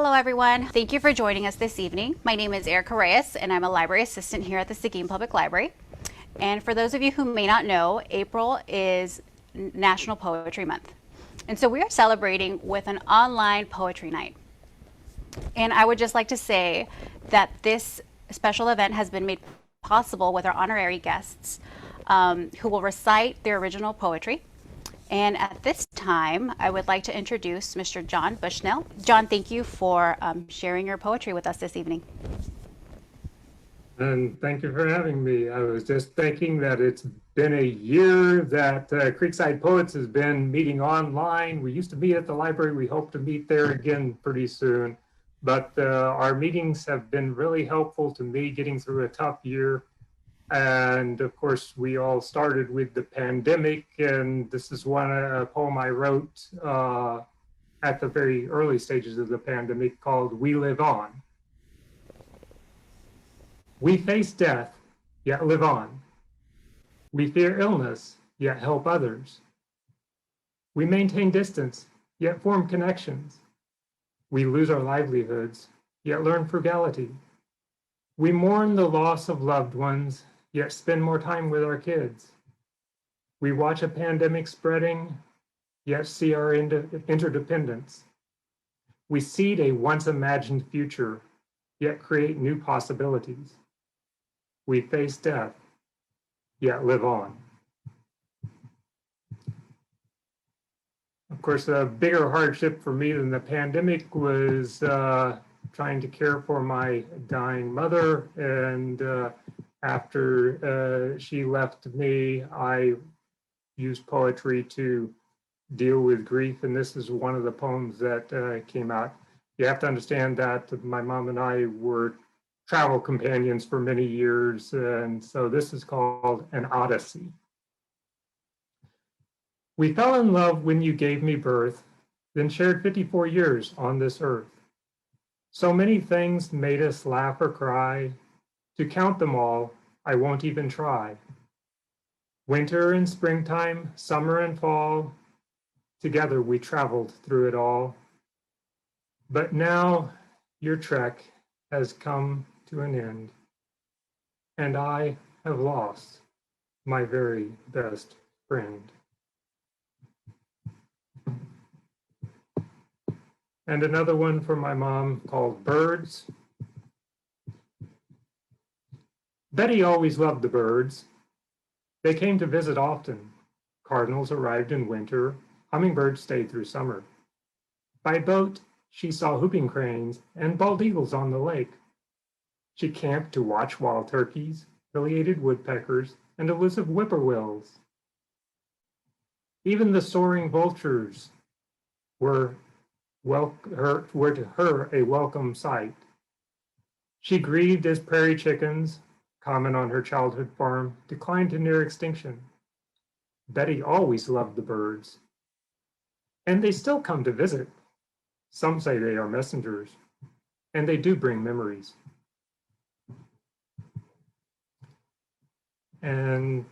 Hello, everyone. Thank you for joining us this evening. My name is Erica Reyes, and I'm a library assistant here at the Seguin Public Library. And for those of you who may not know, April is National Poetry Month. And so we are celebrating with an online poetry night. And I would just like to say that this special event has been made possible with our honorary guests who will recite their original poetry. And at this time, I would like to introduce Mr. John Bushnell. John, thank you for sharing your poetry with us this evening. And thank you for having me. I was just thinking that it's been a year that Creekside Poets has been meeting online. We used to meet at the library. We hope to meet there again pretty soon. But our meetings have been really helpful to me getting through a tough year. And of course, we all started with the pandemic, and this is a poem I wrote at the very early stages of the pandemic called We Live On. We face death, yet live on. We fear illness, yet help others. We maintain distance, yet form connections. We lose our livelihoods, yet learn frugality. We mourn the loss of loved ones, yet spend more time with our kids. We watch a pandemic spreading, yet see our interdependence. We seed a once imagined future, yet create new possibilities. We face death, yet live on. Of course, a bigger hardship for me than the pandemic was trying to care for my dying mother. And after she left me, I used poetry to deal with grief. And this is one of the poems that came out. You have to understand that my mom and I were travel companions for many years. And so this is called An Odyssey. We fell in love when you gave me birth, then shared 54 years on this earth. So many things made us laugh or cry. To count them all, I won't even try. Winter and springtime, summer and fall, together we traveled through it all. But now your trek has come to an end, and I have lost my very best friend. And another one for my mom called Birds. Betty always loved the birds. They came to visit often. Cardinals arrived in winter. Hummingbirds stayed through summer. By boat, she saw whooping cranes and bald eagles on the lake. She camped to watch wild turkeys, pileated woodpeckers, and elusive whippoorwills. Even the soaring vultures were to her a welcome sight. She grieved as prairie chickens, common on her childhood farm, declined to near extinction. Betty always loved the birds, and they still come to visit. Some say they are messengers, and they do bring memories. And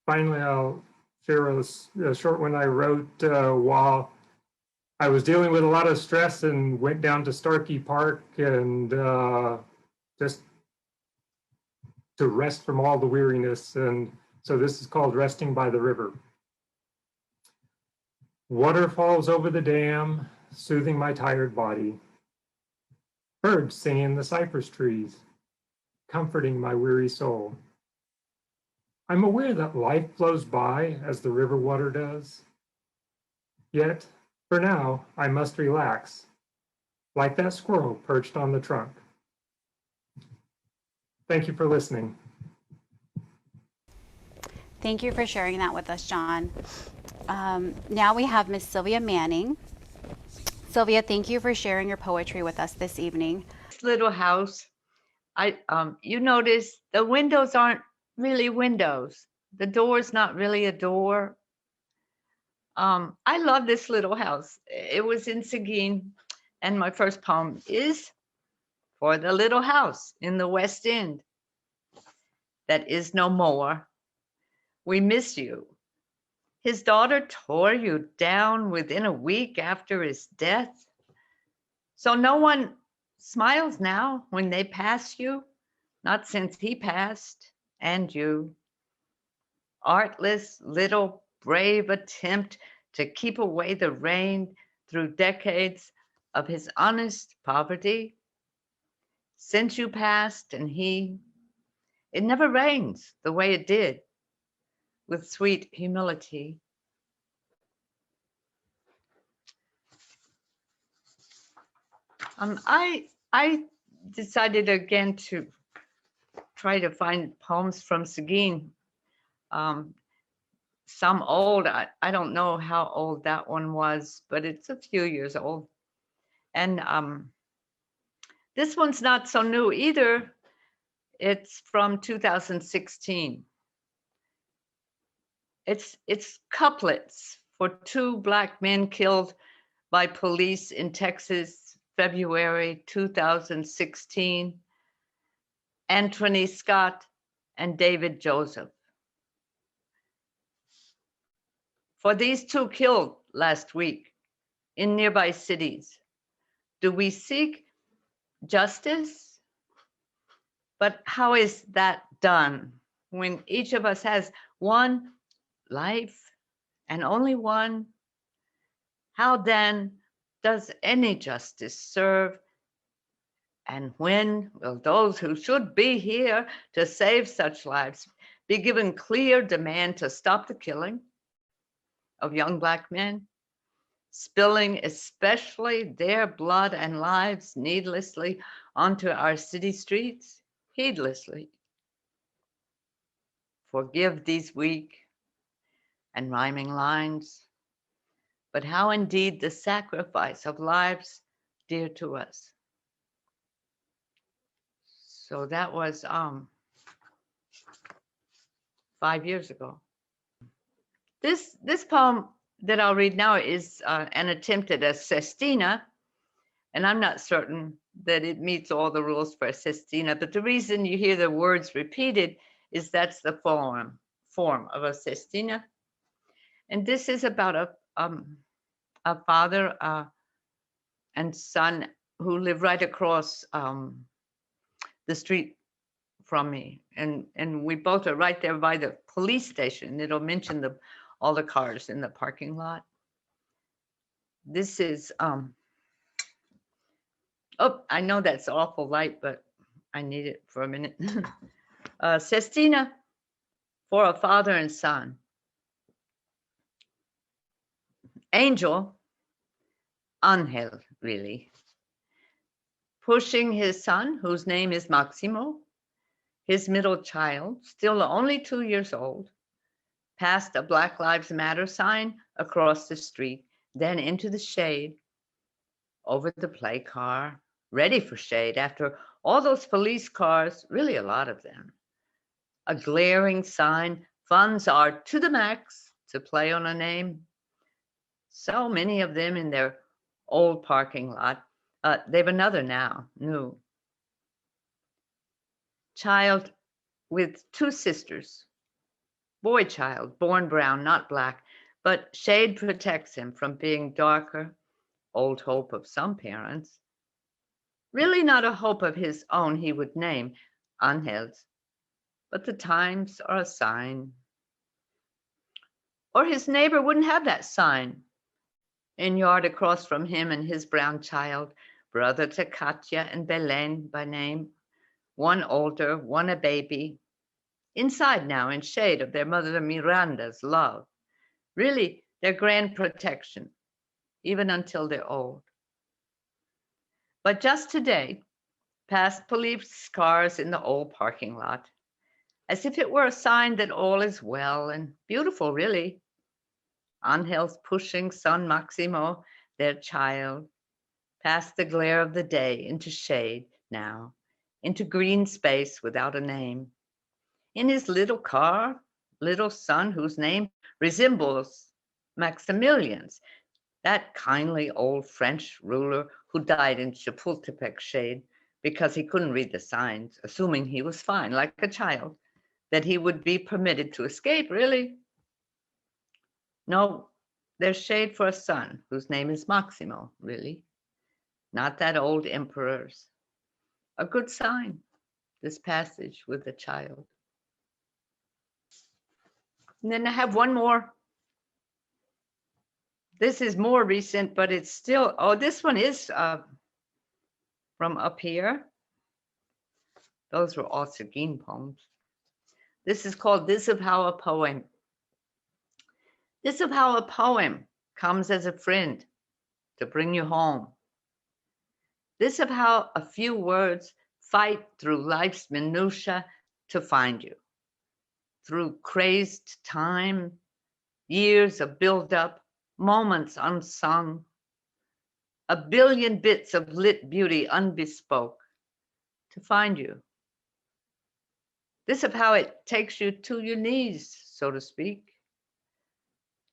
finally, I'll share a short one I wrote while I was dealing with a lot of stress and went down to Starkey Park and just to rest from all the weariness. And so this is called Resting by the River. Water falls over the dam, soothing my tired body. Birds sing in the cypress trees, comforting my weary soul. I'm aware that life flows by as the river water does. Yet, for now, I must relax, like that squirrel perched on the trunk. Thank you for listening. Thank you for sharing that with us, John. Now we have Miss Sylvia Manning. Sylvia, thank you for sharing your poetry with us this evening. This little house, you notice the windows aren't really windows. The door is not really a door. I love this little house. It was in Seguin, and my first poem is for the little house in the West End that is no more. We miss you. His daughter tore you down within a week after his death. So no one smiles now when they pass you, not since he passed, and you. Artless, little, brave attempt to keep away the rain through decades of his honest poverty. Since you passed and it never rains the way it did, with sweet humility. I decided again to try to find poems from Seguin. Some old, I don't know how old that one was, but it's a few years old. And this one's not so new either. It's from 2016. It's couplets for two Black men killed by police in Texas, February 2016. Anthony Scott and David Joseph. For these two killed last week in nearby cities, do we seek justice? But how is that done when each of us has one life and only one? How then does any justice serve? And when will those who should be here to save such lives be given clear demand to stop the killing of young Black men, spilling especially their blood and lives needlessly onto our city streets, heedlessly? Forgive these weak and rhyming lines, but how indeed the sacrifice of lives dear to us. So that was 5 years ago. This poem that I'll read now is an attempt at a sestina, and I'm not certain that it meets all the rules for a sestina, but the reason you hear the words repeated is that's the form of a sestina. And this is about a father and son who live right across the street from me, and we both are right there by the police station. It'll mention all the cars in the parking lot. This is oh, I know that's awful light, but I need it for a minute. Sestina for a father and son. Angel, Angel really, pushing his son, whose name is Maximo, his middle child, still only 2 years old, past a Black Lives Matter sign across the street, then into the shade, over the play car, ready for shade after all those police cars, really a lot of them. A glaring sign, funds are to the max, to play on a name. So many of them in their old parking lot. They've another now, new. Child with two sisters. Boy child, born brown, not Black, but shade protects him from being darker. Old hope of some parents. Really not a hope of his own he would name, Angel's, but the times are a sign. Or his neighbor wouldn't have that sign. In yard across from him and his brown child, brother to Katya and Belen by name, one older, one a baby, inside now in shade of their mother Miranda's love, really their grand protection, even until they're old. But just today, past police cars in the old parking lot, as if it were a sign that all is well and beautiful, really. Angel's pushing son Maximo, their child, past the glare of the day into shade now, into green space without a name. In his little car, little son whose name resembles Maximilian's, that kindly old French ruler who died in Chapultepec shade because he couldn't read the signs, assuming he was fine, like a child, that he would be permitted to escape, really. No, there's shade for a son whose name is Maximo, really. not that old emperor's. A good sign, this passage with the child. And then I have one more. This is more recent, but it's still, oh, this one is from up here. Those were all Seguin poems. This is called This of How a Poem. This of how a poem comes as a friend to bring you home. This of how a few words fight through life's minutia to find you. Through crazed time, years of buildup, moments unsung, a billion bits of lit beauty unbespoke to find you. This of how it takes you to your knees, so to speak,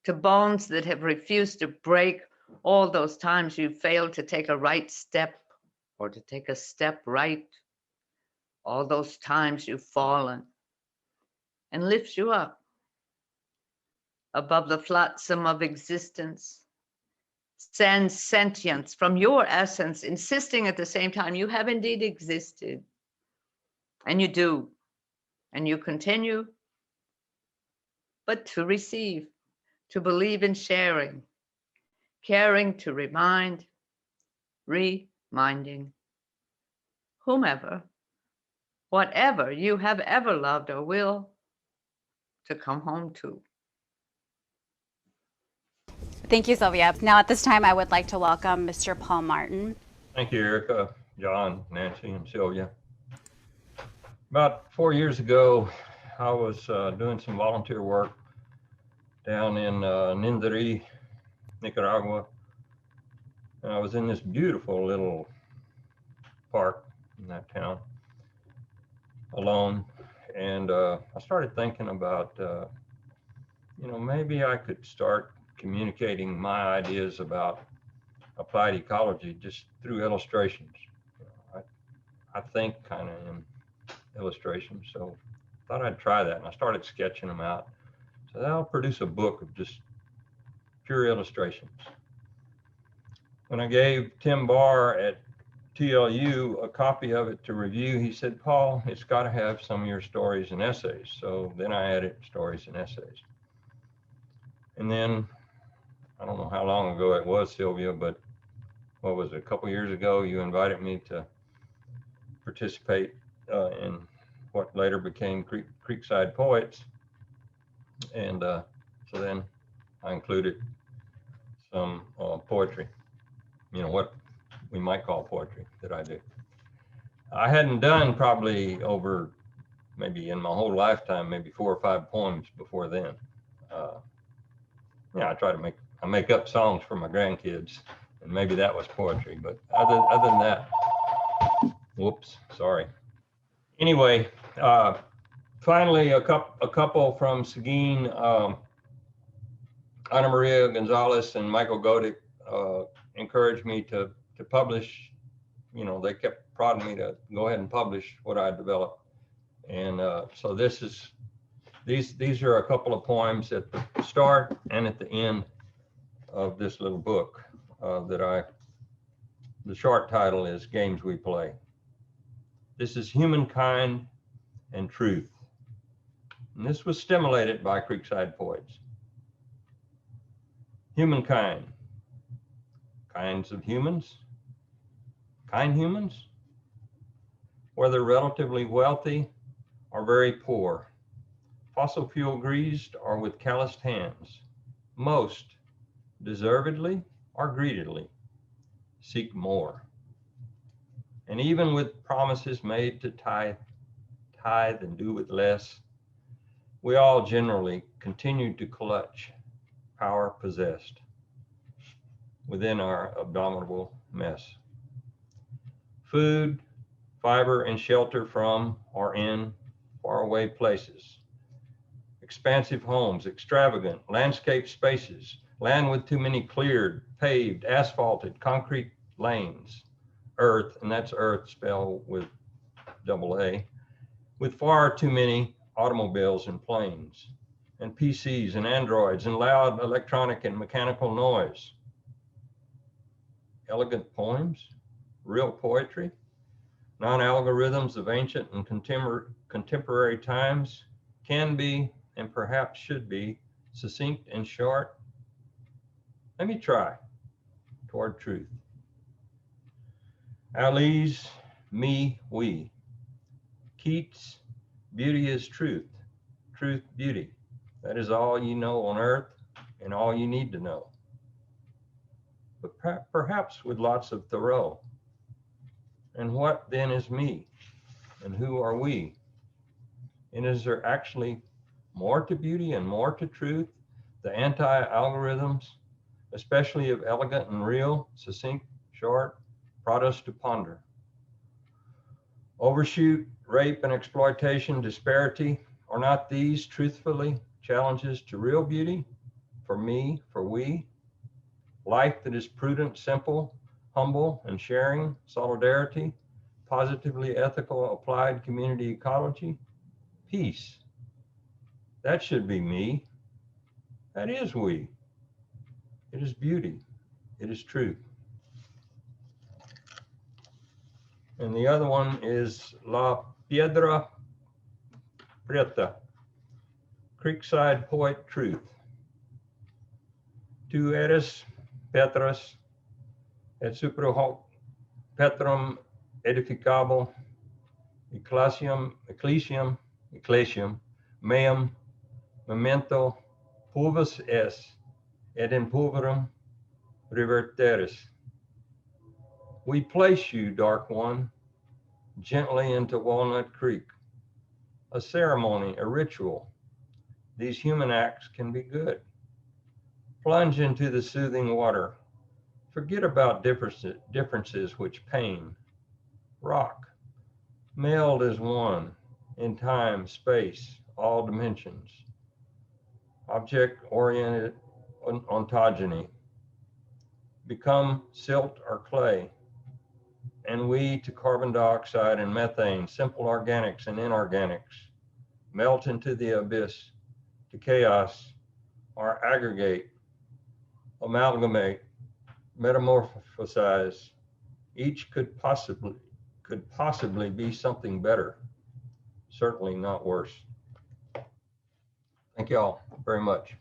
to bones that have refused to break all those times you failed to take a right step or to take a step right, all those times you've fallen, and lifts you up above the flotsam of existence, sends sentience from your essence, insisting at the same time you have indeed existed, and you do, and you continue, but to receive, to believe in sharing, caring to remind, reminding whomever, whatever you have ever loved or will, to come home to. Thank you, Sylvia. Now at this time, I would like to welcome Mr. Paul Martin. Thank you, Erica, John, Nancy, and Sylvia. About 4 years ago, I was doing some volunteer work down in Nindari, Nicaragua. And I was in this beautiful little park in that town alone. And I started thinking about, maybe I could start communicating my ideas about applied ecology just through illustrations. I think kind of in illustrations, so I thought I'd try that, and I started sketching them out. So I'll produce a book of just pure illustrations. When I gave Tim Barr at TLU a copy of it to review, he said, "Paul, it's got to have some of your stories and essays." So then I added stories and essays. And then, I don't know how long ago it was, Sylvia, but what was it, a couple years ago, you invited me to participate in what later became Creekside Poets. And so then I included some poetry, what we might call poetry that I do. I hadn't done probably over, maybe in my whole lifetime, maybe 4 or 5 poems before then. I try to make up songs for my grandkids, and maybe that was poetry, but other than that, whoops, sorry. Anyway, finally, a couple from Seguin, Ana Maria Gonzalez and Michael Godick, encouraged me to publish. They kept prodding me to go ahead and publish what I developed. And so these are a couple of poems at the start and at the end of this little book the short title is Games We Play. This is Humankind and Truth. And this was stimulated by Creekside Poets. Humankind. Kinds of humans. Kind humans. Whether relatively wealthy or very poor. Fossil fuel greased or with calloused hands. Most, deservedly or greedily, seek more. And even with promises made to tithe and do with less, we all generally continue to clutch power possessed within our abominable mess. Food, fiber, and shelter from or in faraway places. Expansive homes, extravagant landscape spaces, land with too many cleared, paved, asphalted, concrete lanes. Earth, and that's earth spelled with double A, with far too many automobiles and planes, and PCs and androids and loud electronic and mechanical noise. Elegant poems, real poetry, non-algorithms of ancient and contemporary times can be and perhaps should be succinct and short. Let me try. Toward truth. Ali's me, we. Keats, beauty is truth. Truth, beauty. That is all you know on earth and all you need to know. But perhaps with lots of Thoreau. And what then is me? And who are we? And is there actually more to beauty and more to truth? The anti-algorithms, especially of elegant and real, succinct, short, brought us to ponder. Overshoot, rape and exploitation, disparity, are not these truthfully challenges to real beauty? For me, for we? Life that is prudent, simple, humble, and sharing, solidarity, positively ethical, applied community ecology, peace. That should be me. That is we. It is beauty. It is truth. And the other one is La Piedra Prieta, Creekside Poet Truth. Tu eres Petras et super hoc Petrum edificabo ecclesiam meum memento pulvis es et in pulverum reverteris. We place you, dark one, gently into Walnut Creek. A ceremony, a ritual. These human acts can be good. Plunge into the soothing water. Forget about differences which pain. Rock. Meld as one in time, space, all dimensions. Object-oriented ontogeny. Become silt or clay. And we to carbon dioxide and methane, simple organics and inorganics, melt into the abyss, to chaos, or aggregate, amalgamate, metamorphosize. Each could possibly be something better, certainly not worse. Thank you all very much.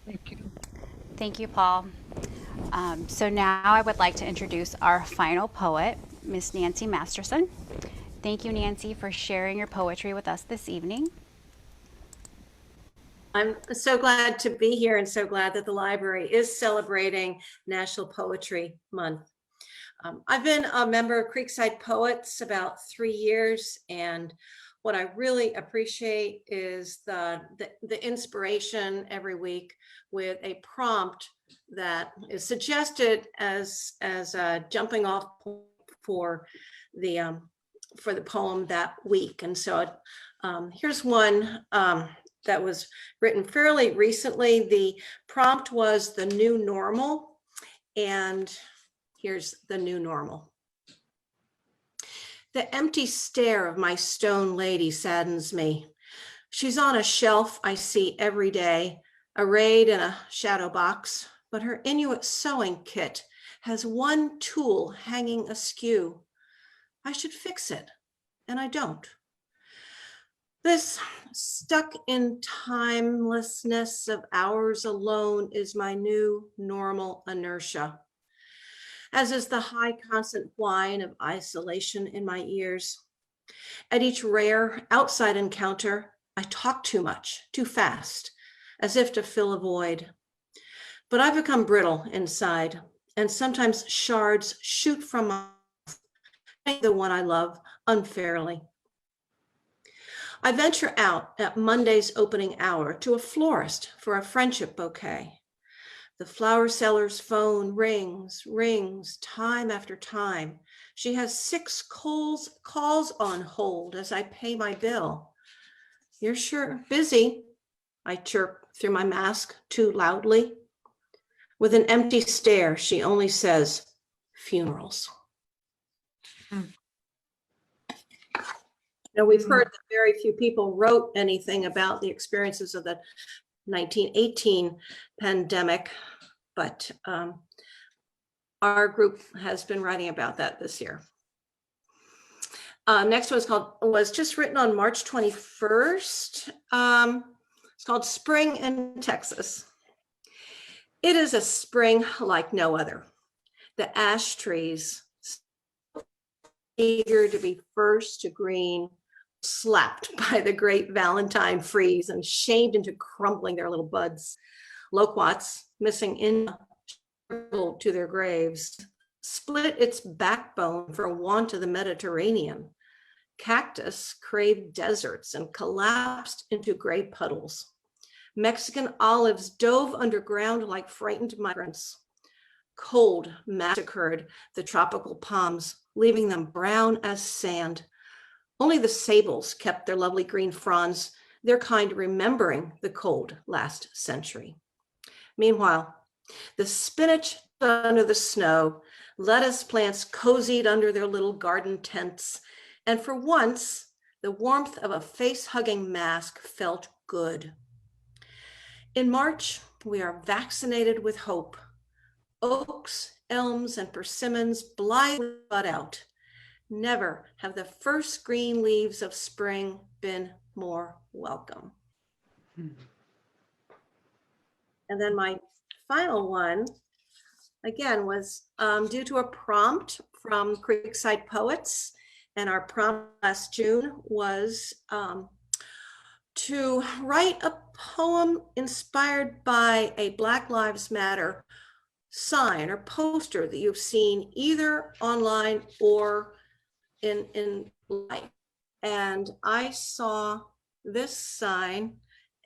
Thank you. Thank you, Paul. So now I would like to introduce our final poet, Miss Nancy Masterson. Thank you, Nancy, for sharing your poetry with us this evening. I'm so glad to be here and so glad that the library is celebrating National Poetry Month. I've been a member of Creekside Poets about 3 years, and what I really appreciate is the inspiration every week with a prompt that is suggested as a jumping off point for the poem that week. And so here's one that was written fairly recently. The prompt was the new normal, and here's the new normal. The empty stare of my stone lady saddens me. She's on a shelf I see every day, arrayed in a shadow box, but her Inuit sewing kit has one tool hanging askew. I should fix it, and I don't. This stuck in timelessness of hours alone is my new normal inertia, as is the high constant whine of isolation in my ears. At each rare outside encounter, I talk too much, too fast, as if to fill a void. But I've become brittle inside, and sometimes shards shoot from my mouth, the one I love unfairly. I venture out at Monday's opening hour to a florist for a friendship bouquet. The flower seller's phone rings time after time. She has 6 calls on hold as I pay my bill. You're sure busy, I chirp through my mask too loudly. With an empty stare, she only says, funerals. Now, we've heard that very few people wrote anything about the experiences of the 1918 pandemic, but our group has been writing about that this year. Next one was just written on March 21st. It's called Spring in Texas. It is a spring like no other. The ash trees, eager to be first to green, slapped by the great Valentine freeze and shamed into crumbling their little buds. Loquats, missing in to their graves, split its backbone for want of the Mediterranean. Cactus craved deserts and collapsed into gray puddles. Mexican olives dove underground like frightened migrants. Cold massacred the tropical palms, leaving them brown as sand. Only the sables kept their lovely green fronds, their kind remembering the cold last century. Meanwhile, the spinach under the snow, lettuce plants cozied under their little garden tents, and for once, the warmth of a face-hugging mask felt good. In March, we are vaccinated with hope. Oaks, elms, and persimmons blithely bud out. Never have the first green leaves of spring been more welcome. And then my final one, again, was due to a prompt from Creekside Poets. And our prompt last June was to write a poem inspired by a Black Lives Matter sign or poster that you've seen either online or in life. And I saw this sign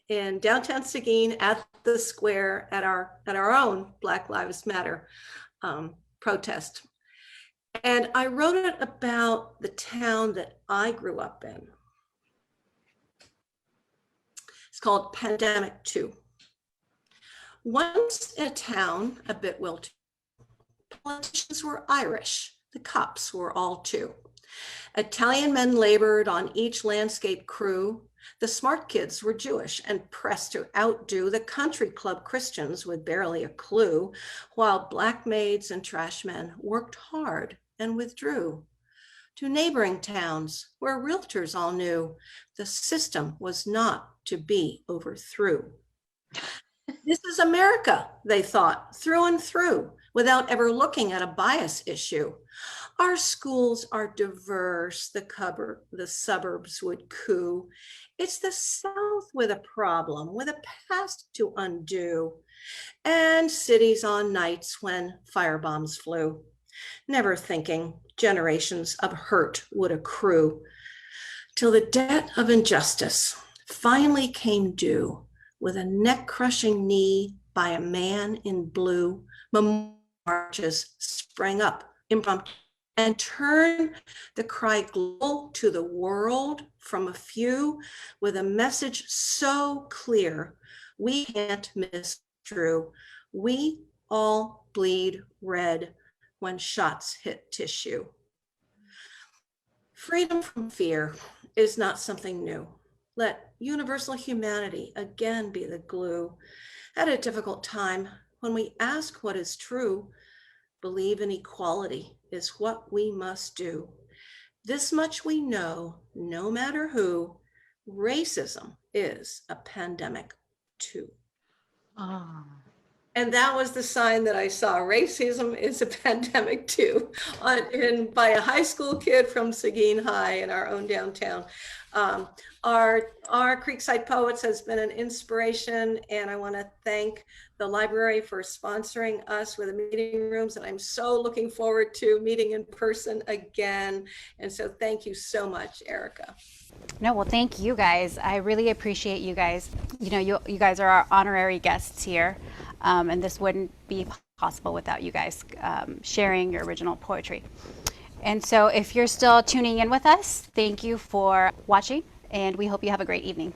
in downtown Seguin at the square at our own Black Lives Matter protest. And I wrote it about the town that I grew up in. It's called Pandemic 2. Once in a town a bit wilted, politicians were Irish. The cops were all too. Italian men labored on each landscape crew. The smart kids were Jewish and pressed to outdo the country club Christians with barely a clue, while black maids and trash men worked hard and withdrew to neighboring towns where realtors all knew the system was not to be overthrew. This is America, they thought, through and through, without ever looking at a bias issue. Our schools are diverse, the suburbs would coo. It's the South with a problem, with a past to undo, and cities on nights when firebombs flew, never thinking generations of hurt would accrue, till the debt of injustice finally came due with a neck-crushing knee by a man in blue. Marches sprang up impromptu and turned the cry global to the world from a few with a message so clear we can't miss true. We all bleed red when shots hit tissue. Freedom from fear is not something new. Let universal humanity again be the glue. At a difficult time, when we ask what is true, believe in equality is what we must do. This much we know, no matter who, racism is a pandemic too. Ah. And that was the sign that I saw. Racism is a pandemic too, by a high school kid from Seguin High in our own downtown. Our Creekside Poets has been an inspiration, and I want to thank the library for sponsoring us with the meeting rooms, and I'm so looking forward to meeting in person again. And so thank you so much, Erica. No, well, thank you guys. I really appreciate you guys. You know, you guys are our honorary guests here, and this wouldn't be possible without you guys sharing your original poetry. And so if you're still tuning in with us, thank you for watching, and we hope you have a great evening.